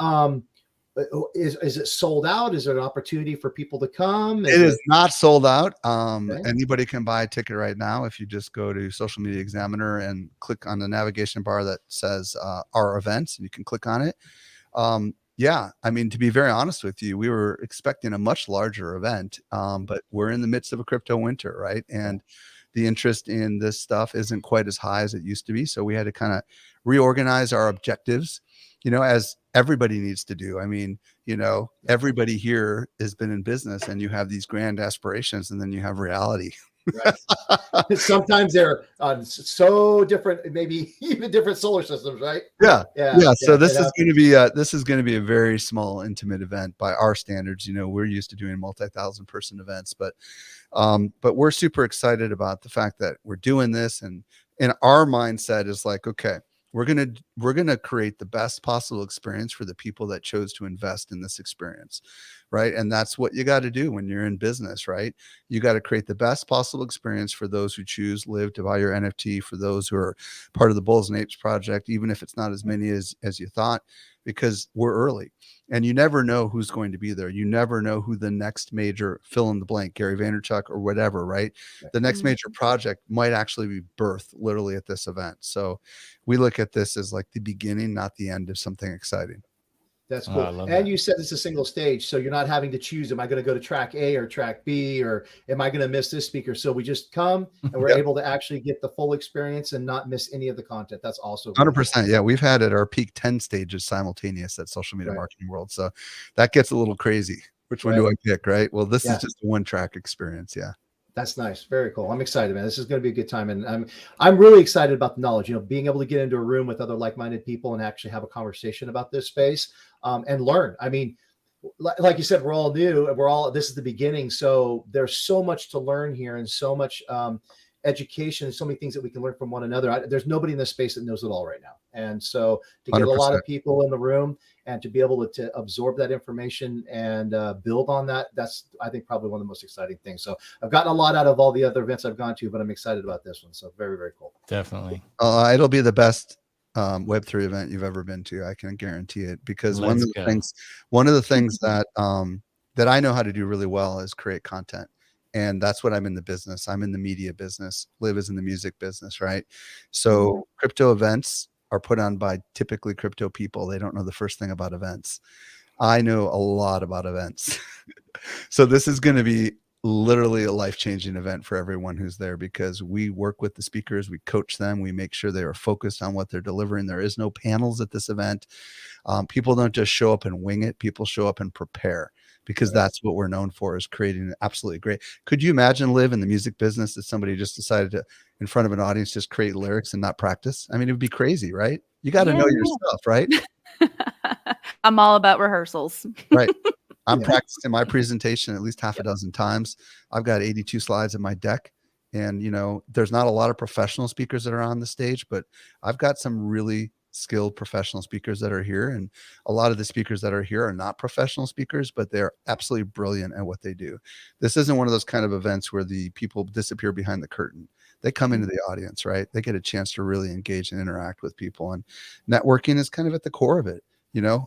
is it sold out? Is there an opportunity for people to come? It is not sold out. Okay. Anybody can buy a ticket right now if you just go to Social Media Examiner and click on the navigation bar that says our events, and you can click on it. Yeah, I mean, to be very honest with you, we were expecting a much larger event, but we're in the midst of a crypto winter, right? And the interest in this stuff isn't quite as high as it used to be. So we had to kind of reorganize our objectives, as everybody needs to do. I mean, everybody here has been in business, and you have these grand aspirations, and then you have reality. Right. Sometimes they're so different, maybe even different solar systems, right? Yeah. So this is going to be a very small, intimate event by our standards. We're used to doing multi-thousand person events, but we're super excited about the fact that we're doing this, and our mindset is like, okay, we're gonna create the best possible experience for the people that chose to invest in this experience, right? And that's what you got to do when you're in business, right? You got to create the best possible experience for those who choose Liv to buy your NFT, for those who are part of the Bulls and Apes project, even if it's not as many as you thought. because we're early, and you never know who's going to be there. You never know who the next major fill in the blank, Gary Vaynerchuk or whatever, right? The next major project might actually be birthed literally at this event. So we look at this as like the beginning, not the end of something exciting. That's cool. And you said it's a single stage, so you're not having to choose, am I going to go to track A or track B, or am I going to miss this speaker? So we just come and we're able to actually get the full experience and not miss any of the content. That's also 100%. Yeah, we've had at our peak 10 stages simultaneous at Social Media Marketing World. So that gets a little crazy. Which one do I pick, right? Well, this is just a one-track experience. Yeah. That's nice. Very cool. I'm excited, man. This is going to be a good time. And I'm really excited about the knowledge, being able to get into a room with other like-minded people and actually have a conversation about this space and learn. I mean, like you said, we're all new and this is the beginning. So there's so much to learn here and so much education and so many things that we can learn from one another. There's nobody in this space that knows it all right now. And so to get 100%. a lot of people in the room and to be able to absorb that information and build on that, that's, I think, probably one of the most exciting things. So I've gotten a lot out of all the other events I've gone to, but I'm excited about this one. So very, very cool. Definitely. It'll be the best Web3 event you've ever been to. I can guarantee it, because one of the things that that I know how to do really well is create content. And that's what I'm in the business. I'm in the media business. Liv is in the music business, right? So crypto events are put on by typically crypto people. They don't know the first thing about events. I know a lot about events. So this is going to be literally a life-changing event for everyone who's there, because we work with the speakers, we coach them, we make sure they are focused on what they're delivering. There is no panels at this event. People don't just show up and wing it. People show up and prepare, because that's what we're known for, is creating an absolutely great. Could you imagine, Liv, in the music business, that somebody just decided to, in front of an audience, just create lyrics and not practice? I mean, it would be crazy, right? You got to know your stuff, right? I'm all about rehearsals. Right. I'm practicing my presentation at least half a dozen times. I've got 82 slides in my deck. And, there's not a lot of professional speakers that are on the stage, but I've got some really skilled professional speakers that are here. And a lot of the speakers that are here are not professional speakers, but they're absolutely brilliant at what they do. This isn't one of those kind of events where the people disappear behind the curtain. They come into the audience, right? They get a chance to really engage and interact with people. And networking is kind of at the core of it.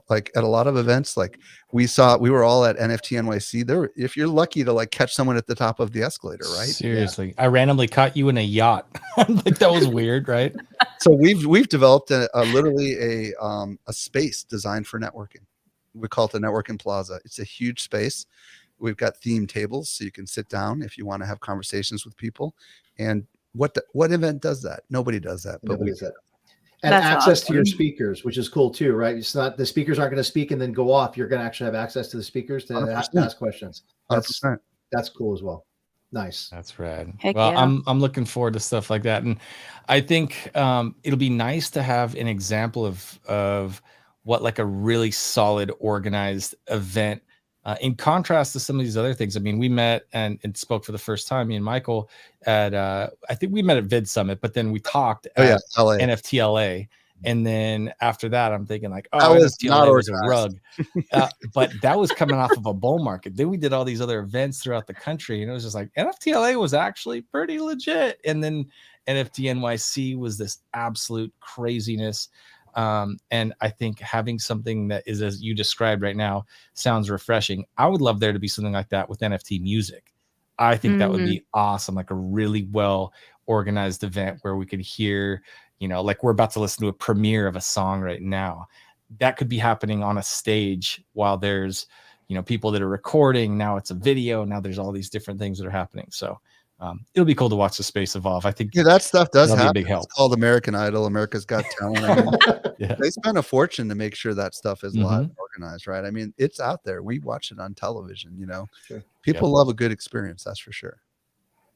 Like at a lot of events, like we were all at NFT NYC there. If you're lucky to like catch someone at the top of the escalator, right? Seriously. I randomly caught you in a yacht. Like, that was weird, right? So we've developed literally a space designed for networking. We call it the Networking Plaza. It's a huge space. We've got themed tables, so you can sit down if you want to have conversations with people. And what event does that? Nobody does that, but we do. And that's access to your speakers, which is cool too, right? It's not, the speakers aren't going to speak and then go off. You're going to actually have access to the speakers to ask questions. 100%. That's cool as well. Nice. That's rad. Heck well, yeah. I'm looking forward to stuff like that. And I think it'll be nice to have an example of what like a really solid organized event in contrast to some of these other things. I mean, we met and spoke for the first time, me and Michael, at I think we met at Vid Summit, but then we talked at LA. NFT LA. And then after that, I'm thinking like, oh, that was NFT not LA was a rug. But that was coming off of a bull market. Then we did all these other events throughout the country, and it was just like NFT LA was actually pretty legit. And then NFT NYC was this absolute craziness. And I think having something that is, as you described right now, sounds refreshing. I would love there to be something like that with NFT music. I think that would be awesome. Like a really well organized event where we could hear, like we're about to listen to a premiere of a song right now. That could be happening on a stage while there's, people that are recording. Now it's a video. Now there's all these different things that are happening. So it'll be cool to watch the space evolve. I think that stuff does happen. Be a big help. It's called American Idol, America's Got Talent. They spend a fortune to make sure that stuff is live and organized, right? I mean, it's out there. We watch it on television, Sure. People love a good experience, that's for sure.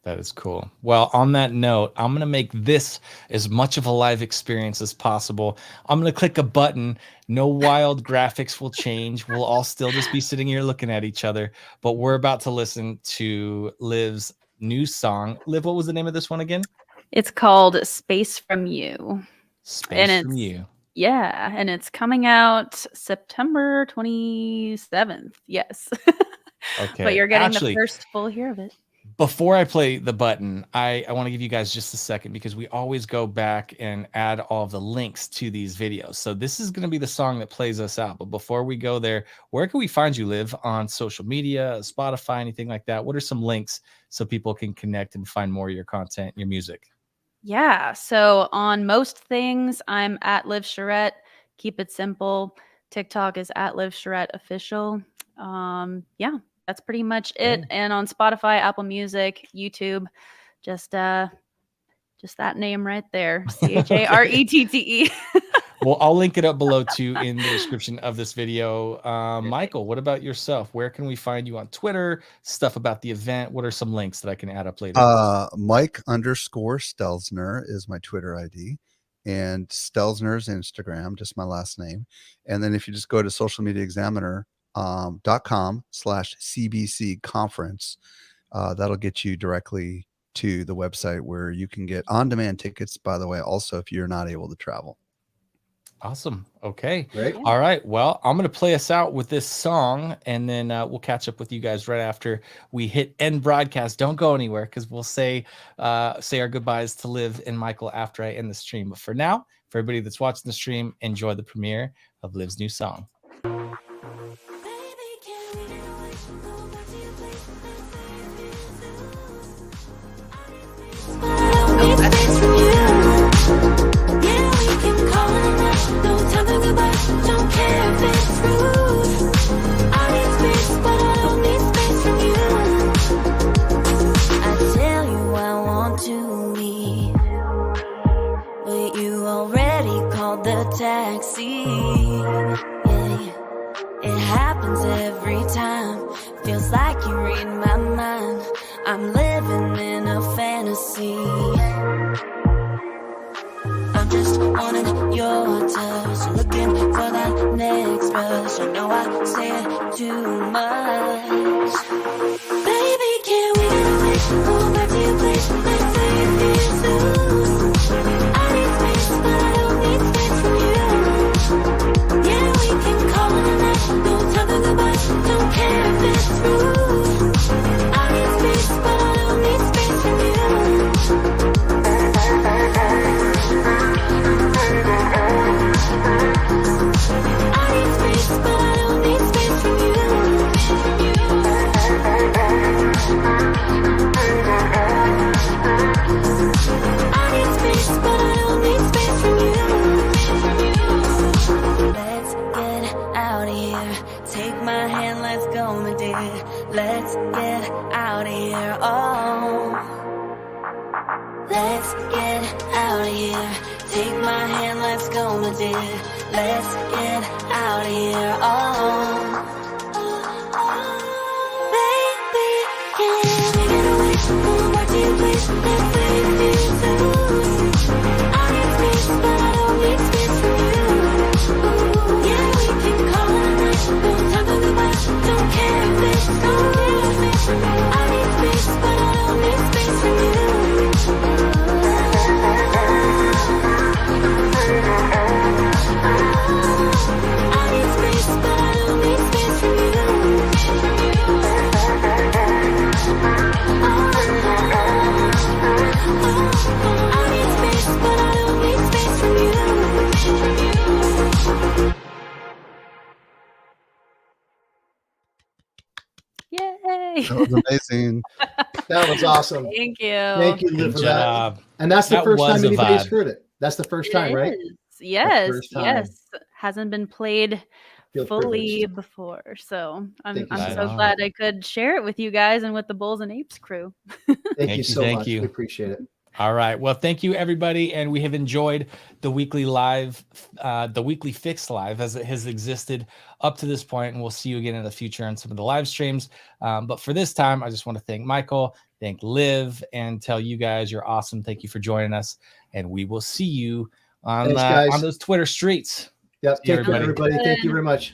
That is cool. Well, on that note, I'm going to make this as much of a live experience as possible. I'm going to click a button. No wild graphics will change. We'll all still just be sitting here looking at each other, but we're about to listen to Liv's new song. Liv, what was the name of this one again? It's called Space From You. Space From You. Yeah, and it's coming out September 27th. Yes. Okay. But you're getting the first full hear of it. Before I play the button, I want to give you guys just a second because we always go back and add all of the links to these videos. So this is going to be the song that plays us out. But before we go there, where can we find you, Liv, on social media, Spotify, anything like that? What are some links so people can connect and find more of your content, your music? Yeah. So on most things, I'm at Liv Charette. Keep it simple. TikTok is at Liv Charette official. Yeah, that's pretty much it. And on Spotify, Apple Music, YouTube, just that name right there. CHARETTE. Well, I'll link it up below too in the description of this video. Michael, what about yourself? Where can we find you on Twitter? Stuff about the event. What are some links that I can add up later? Mike_Stelzner is my Twitter ID, and Stelzner's Instagram, just my last name. And then if you just go to socialmediaexaminer.com/CBC conference, that'll get you directly to the website where you can get on-demand tickets, by the way, also if you're not able to travel. Awesome. Okay. Great. All right. Well, I'm going to play us out with this song, and then we'll catch up with you guys right after we hit end broadcast. Don't go anywhere because we'll say our goodbyes to Liv and Michael after I end the stream. But for now, for everybody that's watching the stream, enjoy the premiere of Liv's new song. Don't care if it's rude. I need space, but I don't need space from you. I tell you I want to leave, but you already called the taxi. Yeah, it happens every time. Feels like you read my mind. I'm living in a fantasy. I'm just wanting your touch, looking for that next rush. I know I say too much. Baby, can we get away? Go back to your place. Let's say it feels soon. I need space, but I don't need space from you. Yeah, we can call it a night. No time for goodbyes. Don't care if it's rude. I need space, but I don't need space from you. I need space, but I don't need space from you. I need space, but I don't need space from you. Let's get out of here. Take my hand, let's go, my dear. Let's get out of here. Oh. Let's get out of here. Take my hand, let's go, my dear. Let's get out of here. Oh, baby, can we get away? Go back to your place. Let's say it feels soon. I need space, but I don't need space from you. Yeah, we can call it a night. No time for goodbyes. Don't care if it's cold. I need space, but I don't need space from you. I need space, but I don't need space from you. I need space, but I don't need space from you. Yay. That was amazing. That was awesome. Thank you. Thank you, Liv, Good for that. job. And that's the That first was time a anybody's vibe. heard it. That's the first time, It right? is. Yes. first time. Yes. Hasn't been played Feel fully privileged. before. So I'm Thank you so so much. glad I could share it with you guys and with the Bulls and Apes crew. Thank you so thank much. you. We appreciate it. All right. Well, thank you, everybody. And we have enjoyed the weekly live, the weekly Fix Live as it has existed up to this point. And we'll see you again in the future on some of the live streams. But for this time, I just want to thank Michael, thank Liv, and tell you guys you're awesome. Thank you for joining us. And we will see you on, Thanks, guys. on those Twitter streets. Yep. See you, Take care, everybody. Thank you very much.